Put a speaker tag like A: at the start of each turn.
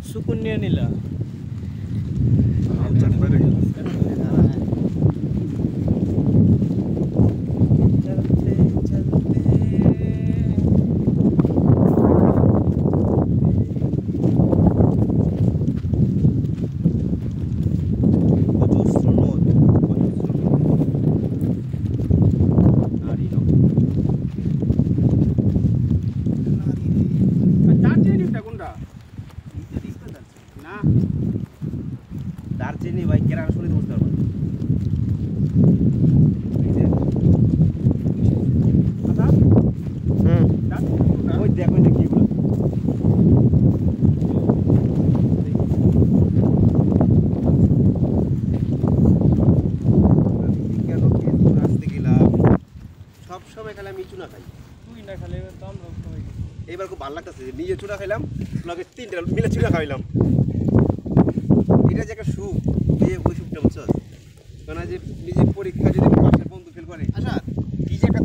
A: सुकून निये निला
B: দারচিনি ভাই কেরান শুনে বুঝতে পারবো ওই দেখ ওই দেখি এগুলো আসতে গেলাম সব সময় খেলে আমি চুনা খাই
A: তুই না খেলে তো আমরা সবাই
B: এইবার খুব ভালো লাগতেছে নিজে চুনা খাইলাম লগে তিনটা মিলে চুনা খাইলাম এটা যে একটা সুখ যে ওই সুখটা বুঝছো কারণ যে নিজের পরীক্ষা যদি পাশের বন্ধু ফেল করে আচ্ছা কি যে একটা